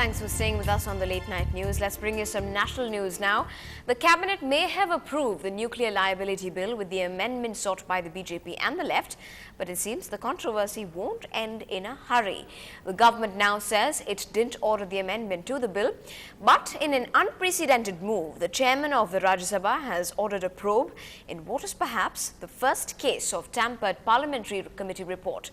Thanks for staying with us on the Late Night News. Let's bring you some national news now. The Cabinet may have approved the nuclear liability bill with the amendment sought by the BJP and the left, but it seems the controversy won't end in a hurry. The government now says it didn't order the amendment to the bill, but in an unprecedented move, the chairman of the Rajya Sabha has ordered a probe in what is perhaps the first case of tampered parliamentary committee report.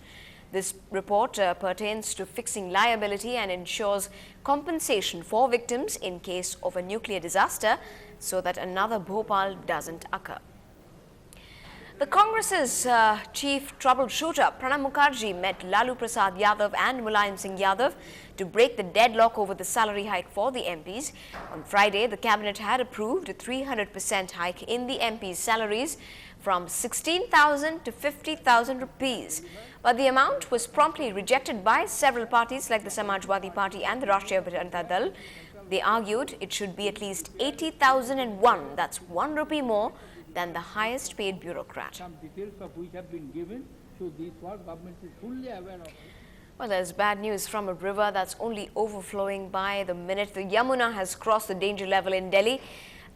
This report pertains to fixing liability and ensures compensation for victims in case of a nuclear disaster so that another Bhopal doesn't occur. The Congress's chief troubleshooter, Pranab Mukherjee, met Lalu Prasad Yadav and Mulayam Singh Yadav to break the deadlock over the salary hike for the MPs. On Friday, the cabinet had approved a 300% hike in the MPs' salaries from 16,000 to 50,000 rupees. But the amount was promptly rejected by several parties like the Samajwadi Party and the Rashtriya Janata Dal. They argued it should be at least 80,001, that's 1 rupee more than the highest paid bureaucrat. Some details of which have been given, so this what government is fully aware of. Well, there's bad news from a river that's only overflowing by the minute. The Yamuna has crossed the danger level in Delhi.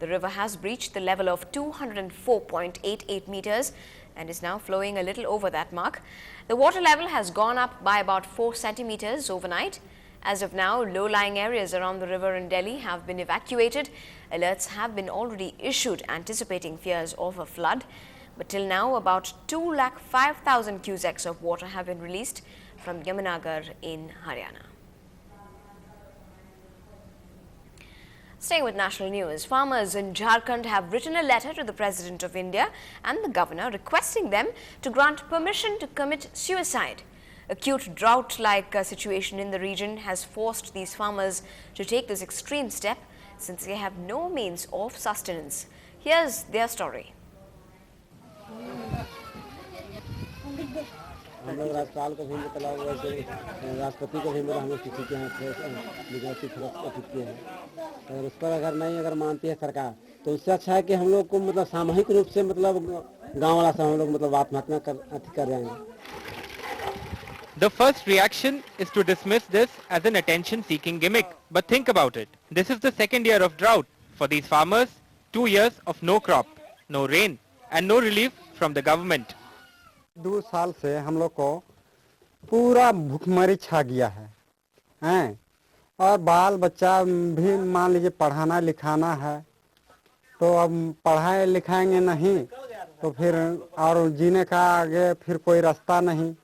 The river has breached the level of 204.88 meters and is now flowing a little over that mark. The water level has gone up by about 4 centimeters overnight. As of now, low-lying areas around the river in Delhi have been evacuated. Alerts have been already issued anticipating fears of a flood. But till now, about 205,000 cusecs of water have been released from Yamunagar in Haryana. Staying with national news, farmers in Jharkhand have written a letter to the President of India and the governor requesting them to grant permission to commit suicide. Acute drought-like situation in the region has forced these farmers to take this extreme step since they have no means of sustenance. Here's their story. हम लोग राज्यपाल को भी निकला हुआ है, राष्ट्रपति को भी मेरा हम लोग किसी के यहाँ विज्ञप्ति प्रस्तुत किए हैं। अगर उस पर अगर मानती है सरकार तो उससे अच्छा है कि हम लोग को मतलब सामूहिक रूप से मतलब गांव वाला से हम लोग मतलब आत्महत्या कर जाएंगे। The first reaction is to dismiss this as an attention-seeking gimmick. But think about it. This is the second year of drought. For these farmers, 2 years of no crop, no rain, and no relief from the government. 2 साल से हम लोग को पूरा भूखमरी छा गया है, और बाल बच्चा भी मान लीजिए पढ़ाना लिखाना है, तो अब पढ़ाए लिखाएंगे नहीं तो फिर और जीने का आगे फिर कोई रास्ता नहीं.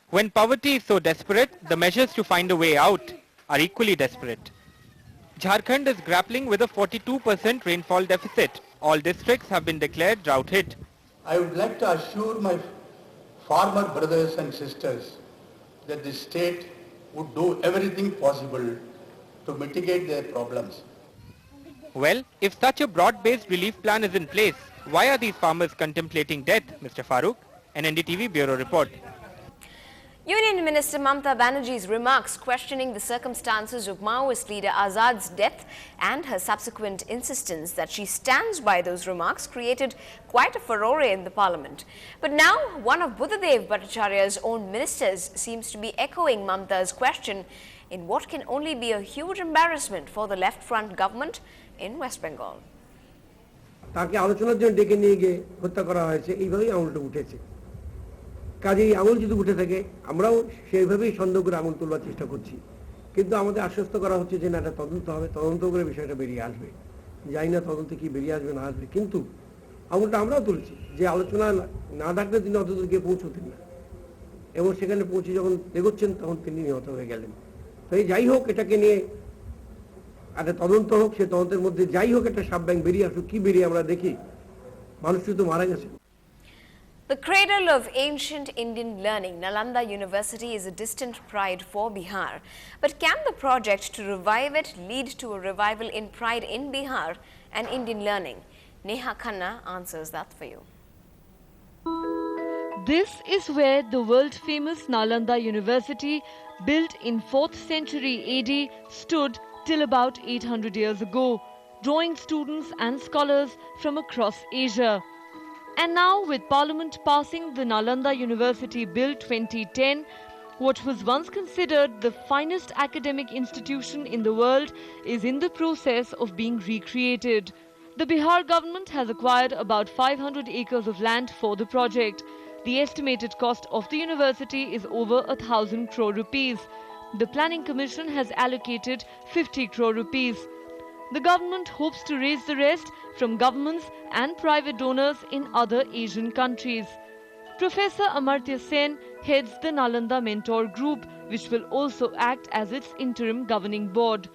When poverty is so desperate, the measures to find a way out are equally desperate. Jharkhand is grappling with a 42% rainfall deficit. All districts have been declared drought hit. I would like to assure my farmer brothers and sisters that the state would do everything possible to mitigate their problems. Well, if such a broad-based relief plan is in place, why are these farmers contemplating death, Mr. Farooq? An NDTV Bureau report. Union Minister Mamata Banerjee's remarks questioning the circumstances of Maoist leader Azad's death and her subsequent insistence that she stands by those remarks created quite a furore in the parliament. But now, one of Buddhadev Bhattacharya's own ministers seems to be echoing Mamata's question in what can only be a huge embarrassment for the left front government in West Bengal. তাকে আলোচনার জন্য ডেকে নিয়ে গিয়ে হত্যা করা হয়েছে, এইভাবেই আঙুলটা উঠেছে। কাজেই আঙুল যদি উঠে থাকে আমরাও সেইভাবেই সন্দেহ করে আঙুল তোলার চেষ্টা করছি, কিন্তু আমাদের আশ্বস্ত করা হচ্ছে যে না, এটা তদন্ত হবে, তদন্ত করে বিষয়টা বেরিয়ে আসবে। জানি না তদন্তে কি বেরিয়ে আসবে না আসবে, কিন্তু আঙুলটা আমরাও তুলছি যে আলোচনা না থাকলে তিনি অতদূর গিয়ে পৌঁছতেন না, এবং সেখানে পৌঁছে যখন এগোচ্ছেন তখন তিনি নিহত হয়ে গেলেন। তো এই যাই হোক, এটাকে নিয়ে একটা তদন্ত হোক, সে তদন্তের মধ্যে যাই হোক একটা সাবব্যাং বেরিয়ে আসুক, কি বেরিয়ে আমরা দেখি মানুষটি তো মারা গেছে। The cradle of ancient Indian learning, Nalanda University is a distant pride for Bihar. But can the project to revive it lead to a revival in pride in Bihar and Indian learning? Neha Khanna answers that for you. This is where the world-famous Nalanda University, built in 4th century AD, stood till about 800 years ago, drawing students and scholars from across Asia. And now, with Parliament passing the Nalanda University Bill 2010, What was once considered the finest academic institution in the world is in the process of being recreated. The Bihar government has acquired about 500 acres of land for the project. The estimated cost of the university is over 1,000 crore rupees. The Planning Commission has allocated 50 crore rupees. The government hopes to raise the rest from governments and private donors in other Asian countries. Professor Amartya Sen heads the Nalanda Mentor Group, which will also act as its interim governing board.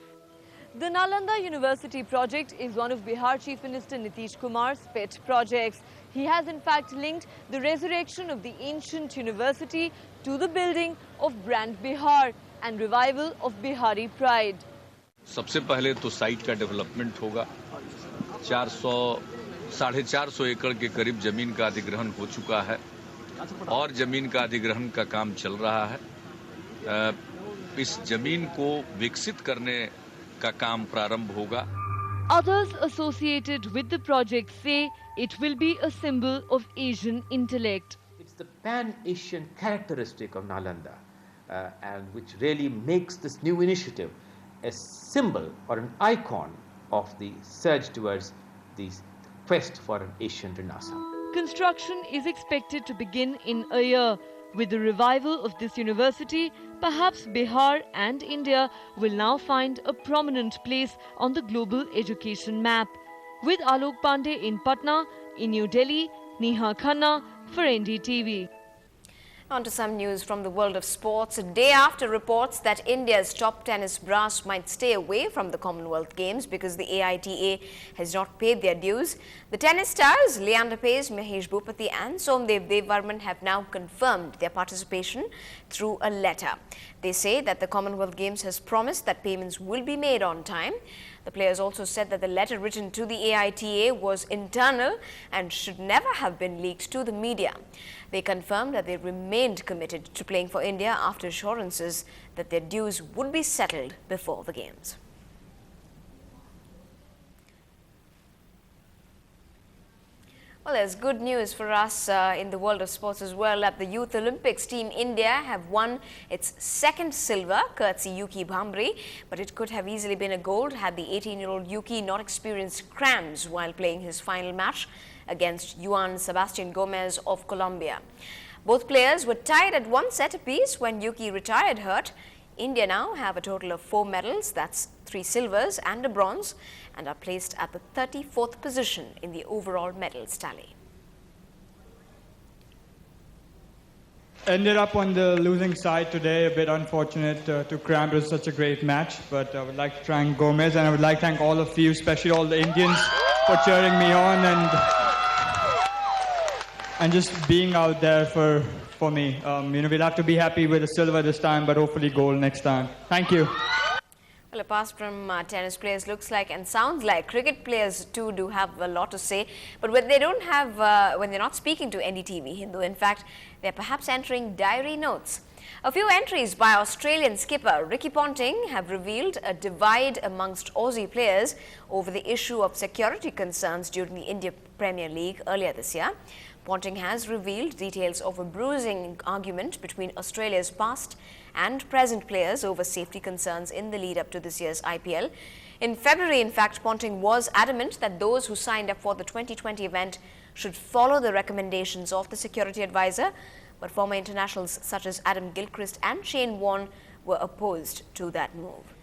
The Nalanda University project is one of Bihar Chief Minister Nitish Kumar's pet projects. He has in fact linked the resurrection of the ancient university to the building of brand Bihar and revival of Bihari pride. सबसे पहले तो site का development होगा। 400-450 एकड़ के करीब जमीन का अधिग्रहण हो चुका है और जमीन का अधिग्रहण का काम चल रहा है। इस जमीन को विकसित करने का काम प्रारंभ होगा। Others associated with the project say it will be a symbol of Asian intellect. It's the pan-Asian characteristic of Nalanda, and which really makes this new initiative a symbol or an icon of the surge towards the quest for an Asian Renaissance. Construction is expected to begin in a year. With the revival of this university, perhaps Bihar and India will now find a prominent place on the global education map. With Alok Pandey in Patna, in New Delhi, Neha Khanna for NDTV. On to some news from the world of sports. A day after reports that India's top tennis brass might stay away from the Commonwealth Games because the AITA has not paid their dues, the tennis stars Leander Paes, Mahesh Bhupati and Somdev Devvarman have now confirmed their participation through a letter. They say that the Commonwealth Games has promised that payments will be made on time. The players also said that the letter written to the AITA was internal and should never have been leaked to the media. They confirmed that they remained committed to playing for India after assurances that their dues would be settled before the Games. Well, there's good news for us in the world of sports as well. At the Youth Olympics, Team India have won its second silver, courtesy Yuki Bhambre, but it could have easily been a gold had the 18-year-old Yuki not experienced cramps while playing his final match against Juan Sebastian Gomez of Colombia. Both players were tied at one set apiece when Yuki retired hurt. India now have a total of 4 medals, that's 3 silvers and a bronze, and are placed at the 34th position in the overall medals tally. Ended up on the losing side today, a bit unfortunate to cramp. It was such a great match, but I would like to thank Gomez and I would like to thank all of you, especially all the Indians, for cheering me on and just being out there for me. We'll have to be happy with the silver this time, but hopefully gold next time. Thank you. Well, apart from tennis players, looks like and sounds like cricket players too do have a lot to say. But when they don't have, when they're not speaking to NDTV Hindu, in fact, they're perhaps entering diary notes. A few entries by Australian skipper Ricky Ponting have revealed a divide amongst Aussie players over the issue of security concerns during the India Premier League earlier this year. Ponting has revealed details of a bruising argument between Australia's past and present players over safety concerns in the lead up to this year's IPL. In February, in fact, Ponting was adamant that those who signed up for the 2020 event should follow the recommendations of the security advisor, but former internationals such as Adam Gilchrist and Shane Warne were opposed to that move.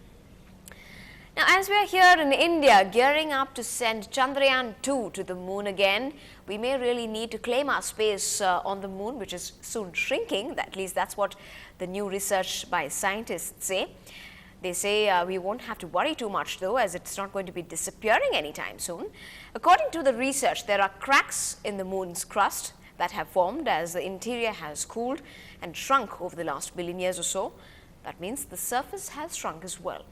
Now, as we are here in India gearing up to send Chandrayaan-2 to the moon again, we may really need to claim our space on the moon, which is soon shrinking. At least that's what the new research by scientists say. They say we won't have to worry too much though, as it's not going to be disappearing anytime soon. According to the research, there are cracks in the moon's crust that have formed as the interior has cooled and shrunk over the last billion years or so. That means the surface has shrunk as well.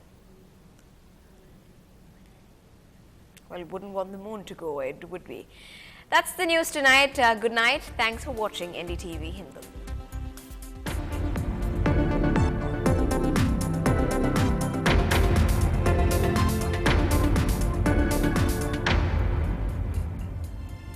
Well, we wouldn't want the moon to go away, would we? That's the news tonight. Good night. Thanks for watching NDTV Hindu.